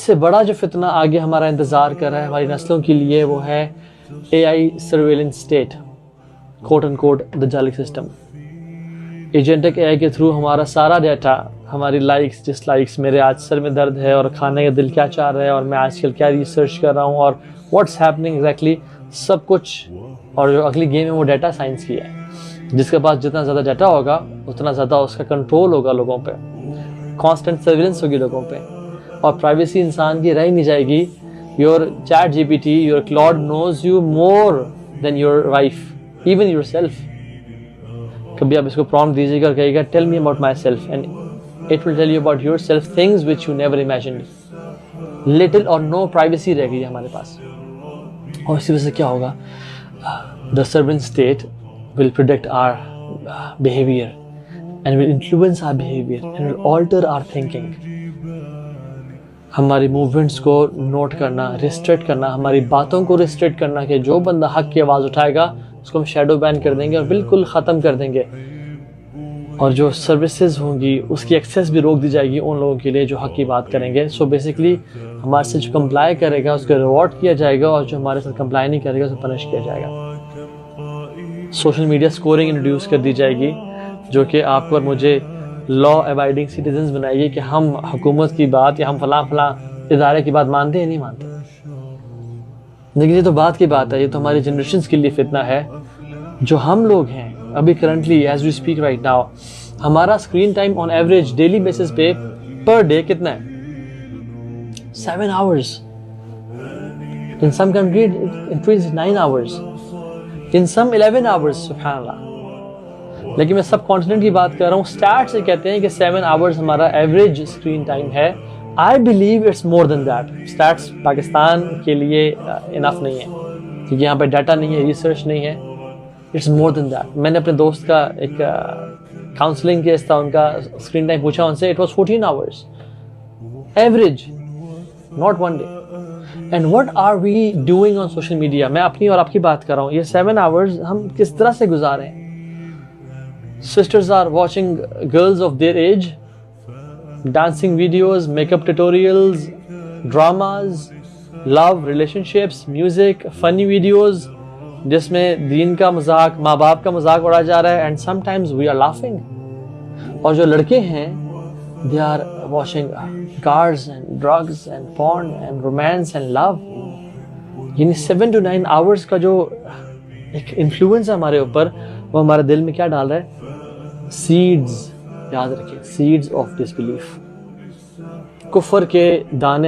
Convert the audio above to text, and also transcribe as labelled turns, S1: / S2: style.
S1: इससे बड़ा जो फितना आगे हमारा इंतज़ार कर रहा है हमारी नस्लों के लिए, वो है AI surveillance state, quote and quote the जालिक सिस्टम। एजेंटिक AI के थ्रू हमारा सारा डाटा, हमारी लाइक्स डिसलाइक्स, मेरे आज सर में दर्द है और खाने का दिल क्या चाह रहा है और मैं आजकल क्या रिसर्च कर रहा हूँ और व्हाट्स हैपनिंग एग्जैक्टली, सब कुछ। और जो अगली गेम है वो डाटा साइंस की है। जिसके पास जितना ज़्यादा डाटा होगा उतना ज़्यादा उसका कंट्रोल होगा लोगों पे, कांस्टेंट सर्विलेंस होगी लोगों पे, और प्राइवेसी इंसान की रह नहीं जाएगी। Your chat GPT, your Claude knows you more than your wife, even yourself. कभी आप इसको प्रॉम्प्ट दीजिएगा और कहिएगा tell me about myself, and it will tell you about yourself things which you never imagined. Little और no privacy रह गई है हमारे पास। और इसी वजह से क्या होगा, the surveillance state will predict our behavior and will influence our behavior and will alter our thinking. हमारी मूवमेंट्स को नोट करना, रिस्ट्रिक्ट करना, हमारी बातों को रिस्ट्रिक्ट करना कि जो बंदा हक की आवाज़ उठाएगा उसको हम शैडो बैन कर देंगे और बिल्कुल ख़त्म कर देंगे। और जो सर्विसेज होंगी उसकी एक्सेस भी रोक दी जाएगी उन लोगों के लिए जो हक की बात करेंगे। सो बेसिकली हमारे से जो कंप्लाई करेगा उसको रिवॉर्ड किया जाएगा और जो हमारे साथ कंप्लाई नहीं करेगा उसको पनिश किया जाएगा। सोशल मीडिया स्कोरिंग इंट्रोड्यूस कर दी जाएगी जो कि आपको और मुझे लॉ अबाइडिंग सिटीजन्स बनाएगी कि हम हुकूमत की बात या हम फलां इदारे की बात मानते हैं नहीं मानते। लेकिन ये तो बात की बात है, ये तो हमारी जनरेशन के लिए फितना है। जो हम लोग हैं अभी currently as we speak right now, हमारा screen time on average daily basis पे पर डे कितना है? 7 hours. In some country it is 9 hours. In some 11 hours, सुभान अल्लाह। लेकिन मैं सब कॉन्टिनेंट की बात कर रहा हूँ। स्टैट्स से कहते हैं कि 7 hours हमारा एवरेज स्क्रीन टाइम है। I believe it's more than that. Stats Pakistan के लिए इनफ नहीं है क्योंकि यहाँ पे डाटा नहीं है, रिसर्च नहीं है। It's more than that. मैंने अपने दोस्त का एक काउंसलिंग केस था, उनका स्क्रीन टाइम पूछा उनसे, it was 14 hours average, not one day. And what are we doing on social media? मैं अपनी और आपकी बात कर रहा हूँ। ये 7 hours हम किस तरह से गुजारें? Sisters are watching girls of their age, dancing videos, makeup tutorials, dramas, love, relationships, music, funny videos जिसमें दीन का मजाक, माँ बाप का मजाक उड़ाया जा रहा है, and sometimes we are laughing. और जो लड़के हैं they are watching cars and drugs and porn and romance and love. यानी 7 to 9 hours का जो एक इन्फ्लुएंस है हमारे ऊपर, वो हमारे दिल में क्या डाल रहा है? सीड्स, याद रखिए, सीड्स ऑफ डिसबिलीफ, कुफर के दाने